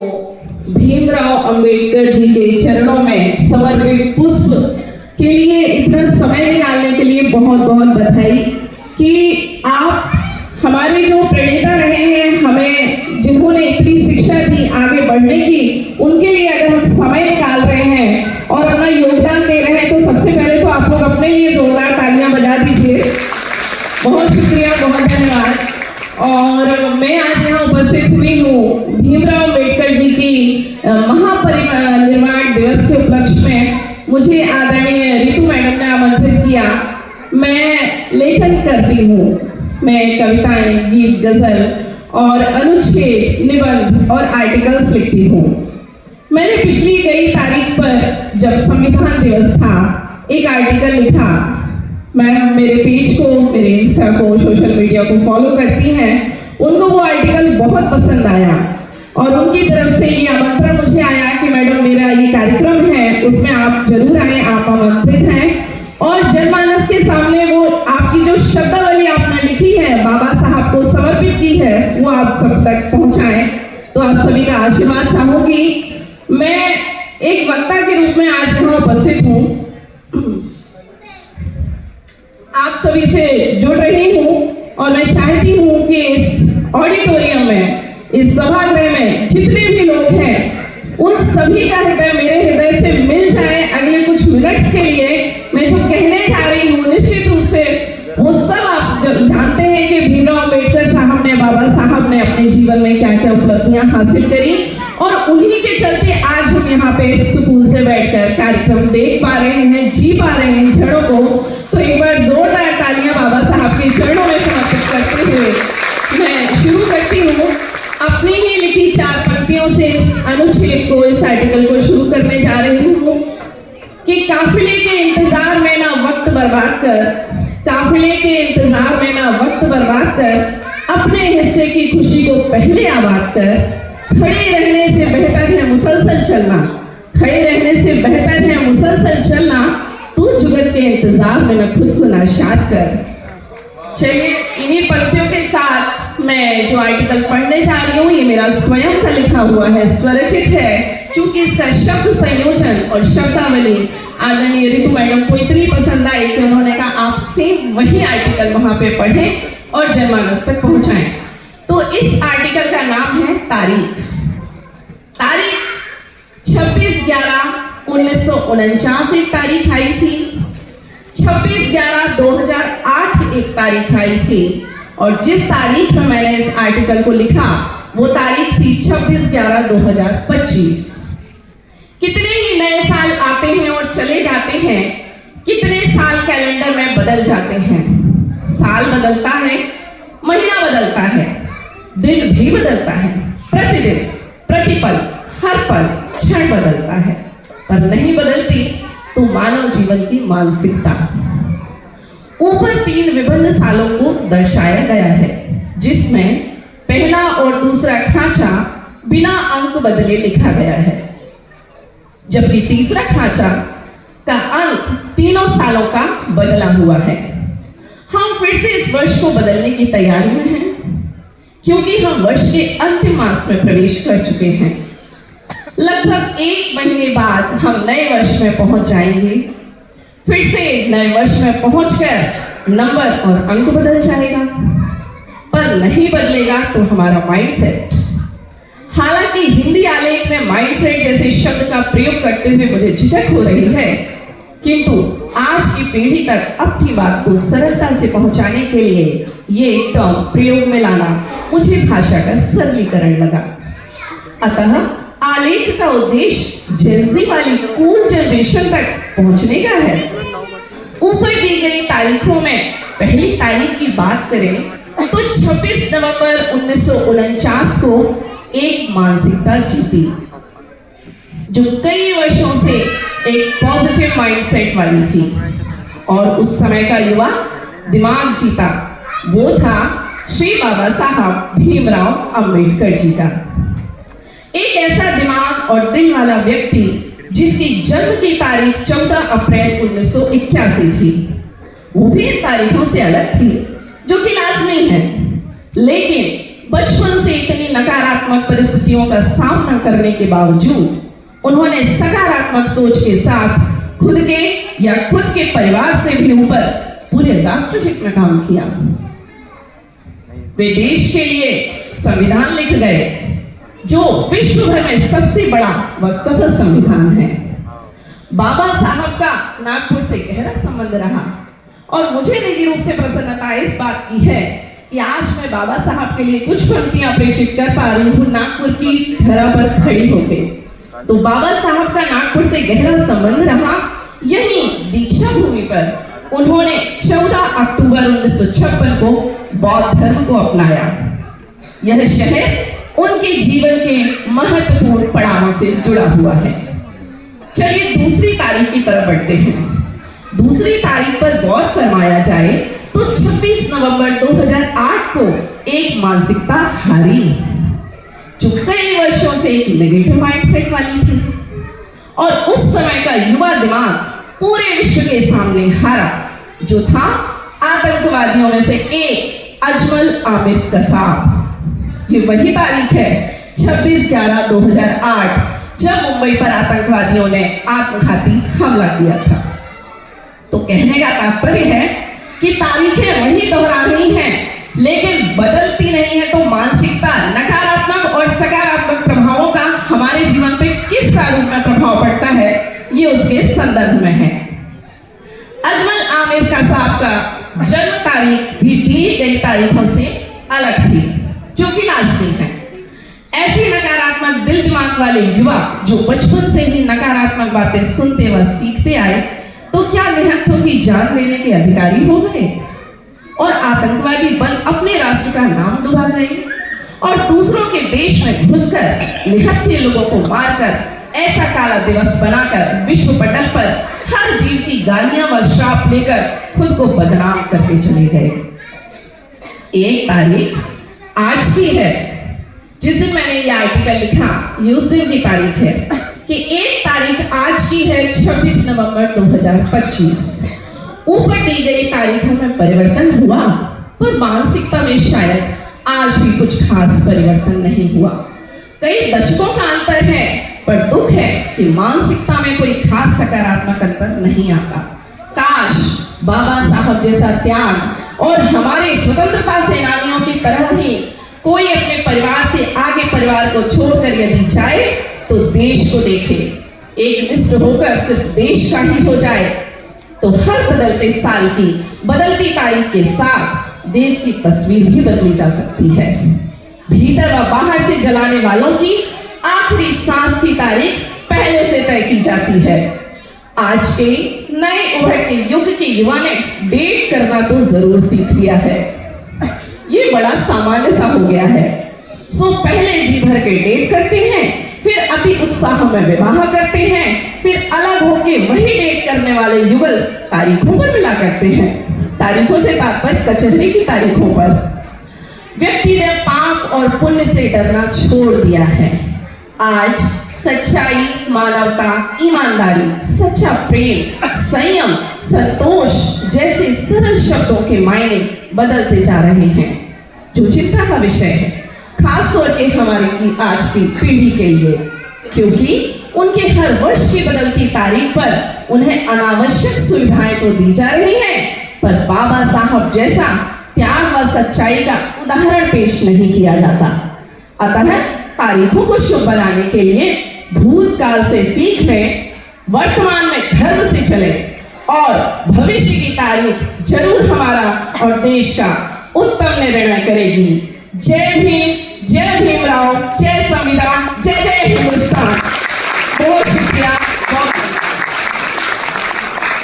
भीमराव अंबेडकर जी के चरणों में समर्पित पुष्प के लिए इतना समय निकालने के लिए बहुत बहुत बधाई कि आप हमारे जो प्रणेता रहे हैं, हमें जिन्होंने इतनी शिक्षा दी आगे बढ़ने की, उनके लिए अगर हम समय निकाल रहे हैं और अपना योगदान दे रहे हैं तो सबसे पहले तो आप लोग अपने लिए जोरदार तालियां बजा दीजिए। बहुत शुक्रिया, बहुत धन्यवाद। और मैं आज यहाँ उपस्थित हुई हूँ भीमराव अंबेडकर जी की महापरिनिर्वाण दिवस के उपलक्ष्य में। मुझे आदरणीय रितु मैडम ने आमंत्रित किया। मैं लेखन करती हूँ, मैं कविताएं, गीत, गजल और अनुच्छेद, निबंध और आर्टिकल्स लिखती हूँ। मैंने पिछली कई तारीख पर जब संविधान दिवस था एक आर्टिकल लिखा। मैम मेरे पेज को, मेरे इंस्टा को, सोशल मीडिया को फॉलो करती हैं, उनको वो आर्टिकल बहुत पसंद आया और उनकी तरफ से ये आमंत्रण मुझे आया कि मैडम मेरा ये कार्यक्रम है, उसमें आप जरूर आए, आप आमंत्रित हैं। और जनमानस के सामने वो आपकी जो शब्दावली आपने लिखी है, बाबा साहब को समर्पित की है, वो आप सब तक पहुंचाएं। तो आप सभी का आशीर्वाद चाहूंगी। मैं एक वक्ता के रूप में आज यहाँ उपस्थित हूँ, आप सभी से जुड़ रही हूँ और मैं चाहती हूँ कि इस ऑडिटोरियम में, इस सभागृह में जितने भी लोग हैं, उन सभी का हृदय मेरे हृदय से मिल जाए। अगले कुछ मिनट्स के लिए मैं जो कहने जा रही हूँ, निश्चित रूप से वो सब आप जानते हैं कि भीमराव अंबेडकर साहब ने, बाबा साहब ने अपने जीवन में क्या क्या उपलब्धियां हासिल करी और उन्हीं के चलते आज हम यहाँ पे सुकून से बैठकर कार्यक्रम देख पा रहे हैं, जी पा रहे हैं क्षणों को। तो एक बार जोरदार तालियां बाबा साहब के चरणों में समर्पित करते हुए मैं शुरू करती हूँ अपनी ही लिखी 4 पंक्तियों से इस अनुच्छेद को, इस आर्टिकल को शुरू करने जा रही हूँ कि काफिले के इंतजार में ना वक्त बर्बाद कर, काफिले के इंतजार में ना वक्त बर्बाद कर, अपने हिस्से की खुशी को पहले आबाद कर। खड़े रहने से बेहतर है मुसलसल चलना, खड़े रहने से बेहतर है मुसलसल चलना, तू जुगत के इंतजार में न खुद को नाशाद कर। चलिए इन्हीं पंक्तियों के साथ मैं जो आर्टिकल पढ़ने जा रही हूँ, ये मेरा स्वयं का लिखा हुआ है, स्वरचित है। चूंकि इसका शब्द संयोजन और शब्दावली आदरणीय रितु मैडम को इतनी पसंद आई कि उन्होंने कहा आप सेम वही आर्टिकल वहां पे पढ़ें और जनमानस तक पहुंचाएं। तो इस आर्टिकल का नाम है तारीख। तारीख 26/11/1949 एक तारीख आई थी, 26/11/2008 एक तारीख आई थी और जिस तारीख में मैंने इस आर्टिकल को लिखा वो तारीख थी 26/11/2025। कितने ही नए साल आते हैं और चले जाते हैं, कितने साल कैलेंडर में बदल जाते हैं। साल बदलता है, महीना बदलता है, दिन भी बदलता है, प्रतिदिन, प्रतिपल, हर पल, क्षण बदलता है, पर नहीं बदलती तो मानव जीवन की मानसिकता। ऊपर 3 विभिन्न सालों को दर्शाया गया है, जिसमें पहला और दूसरा खांचा बिना अंक बदले लिखा गया है, जबकि तीसरा खांचा का अंक तीनों सालों का बदला हुआ है। हम फिर से इस वर्ष को बदलने की तैयारी में हैं, क्योंकि हम वर्ष के अंतिम मास में प्रवेश कर चुके हैं। लगभग 1 महीने बाद हम नए वर्ष में पहुंच जाएंगे। फिर से नए वर्ष में पहुंचकर नंबर और अंक बदल जाएगा, पर नहीं बदलेगा तो हमारा माइंडसेट। हालांकि हिंदी आलेख में माइंडसेट जैसे शब्द का प्रयोग करते हुए मुझे झिझक हो रही है, किंतु आज की पीढ़ी तक अपनी बात को सरलता से पहुंचाने के लिए ये टर्म प्रयोग में लाना मुझे भाषा का सरलीकरण लगा। अतः आलेख का उद्देश्य जेनजी वाली कूल जनरेशन तक पहुंचने का है। ऊपर दी गई तारीखों में पहली तारीख की बात करें तो 26 नवंबर 1949 को एक मानसिकता जीती, जो कई वर्षों से एक पॉजिटिव माइंडसेट वाली थी, और उस समय का युवा दिमाग जीता वो था श्री बाबा साहब भीमराव अंबेडकर जी का। एक ऐसा दिमाग और दिल वाला व्यक्ति जिसकी जन्म की तारीख 14 अप्रैल 1981 थी। वो भी इन तारीखों से अलग थी जो कि लाजमी है, लेकिन बचपन से इतनी नकारात्मक परिस्थितियों का सामना करने के बावजूद उन्होंने सकारात्मक सोच के साथ खुद के या खुद के परिवार से भी ऊपर पूरे राष्ट्रहित में काम किया। वे देश के लिए संविधान लिख गए जो विश्व भर में सबसे बड़ा व सफल संविधान है। बाबा साहब का नागपुर से गहरा संबंध रहा और मुझे निजी रूप से प्रसन्नता इस बात की है कि आज मैं बाबा साहब के लिए कुछ पंक्तियां प्रेषित कर पा रही हूँ नागपुर की धरा पर खड़ी होके। तो बाबा साहब का नागपुर से गहरा संबंध रहा। यही दीक्षा भूमि पर उन्होंने 14 अक्टूबर 1956 को बौद्ध धर्म को अपनाया। यह शहर उनके जीवन के महत्वपूर्ण पड़ावों से जुड़ा हुआ है। चलिए दूसरी तारीख की तरफ बढ़ते हैं। दूसरी तारीख पर गौर फरमाया जाए तो 26 नवंबर 2008 को एक मानसिकता हारी जो कई वर्षों से एक नेगेटिव माइंडसेट वाली थी और उस समय का युवा दिमाग पूरे विश्व के सामने हारा जो था आतंकवादियों में से एक अजमल आमिर कसाब। ये वही तारीख है 26/11/2008 जब मुंबई पर आतंकवादियों ने आत्मघाती हमला किया था। तो कहने का तात्पर्य है कि तारीखें वही दोहरा रही हैं लेकिन बदलती नहीं है। तो मानसिकता नकारात्मक और सकारात्मक प्रभावों का हमारे जीवन पे किस प्रारूप में प्रभाव पड़ता है ये उसके संदर्भ में है। अजमल आमिर कसाब का जन्म तारीख भी दी गई तारीखों से अलग थी जो कि लाजमी है। ऐसे नकारात्मक दिल दिमाग वाले युवा जो बचपन से ही नकारात्मक बातें सुनते व सीखते आए तो क्या निहत्थों की जान लेने के अधिकारी हो गए और आतंकवादी बन अपने राष्ट्र का नाम डुबा गए और दूसरों के देश में घुसकर निहत्थे लोगों को मारकर ऐसा काला दिवस बनाकर विश्व पटल पर हर जीव की गालियां व श्राप लेकर खुद को बदनाम करते चले गए। एक तारीख आज की है जिस दिन मैंने ये आर्टिकल लिखा, ये उस दिन की तारीख है कि एक तारीख आज की है 26 नवंबर 2025। ऊपर दी गई तारीखों में परिवर्तन हुआ पर मानसिकता में शायद आज भी कुछ खास परिवर्तन नहीं हुआ। कई दशकों का अंतर है पर दुख है कि मानसिकता में कोई खास सकारात्मक अंतर नहीं आता। काश बाबा साहब जैसा त्याग और हमारे स्वतंत्रता सेनानियों की तरह ही कोई अपने परिवार से आगे परिवार को छोड़कर यदि जाए तो देश को देखे, एक निष्ठ होकर सिर्फ देश का ही हो जाए तो हर बदलते साल की बदलती तारीख के साथ देश की तस्वीर भी बदली जा सकती है। भीतर व बाहर से जलाने वालों की आखिरी सांस की तारीख पहले से तय की जाती है। आज के नए उभरते युग के युवा ने डेट करना तो जरूर सीख लिया है। ये बड़ा सामान्य सा हो गया है। सो पहले जी भर के डेट करते हैं, फिर अति उत्साह में विवाह करते हैं, फिर अलग होके वही डेट करने वाले युगल तारीखों पर मिला करते हैं। तारीखों से तात्पर्य कचहरी की तारीखों पर। व्यक्ति ने पाप और पुण्य से डरना छोड़ दिया है। आज सच्चाई, मानवता, ईमानदारी, सच्चा प्रेम, संयम, संतोष जैसे सरल शब्दों के मायने बदलते जा रहे हैं जो चिंता का विषय है, खास तौर पे हमारे की आज की पीढ़ी के लिए, क्योंकि उनके हर वर्ष की बदलती तारीख पर उन्हें अनावश्यक सुविधाएं तो दी जा रही हैं पर बाबा साहब जैसा त्याग व सच्चाई का उदाहरण पेश नहीं किया जाता। अतः तारीखों को शुभ बनाने के लिए भूतकाल से सीख लें, वर्तमान में धर्म से चले और भविष्य की तारीख जरूर हमारा और देश का उत्तम निर्णय करेगी। जय भीम, जय भीमराव, जय संविधान, जय जय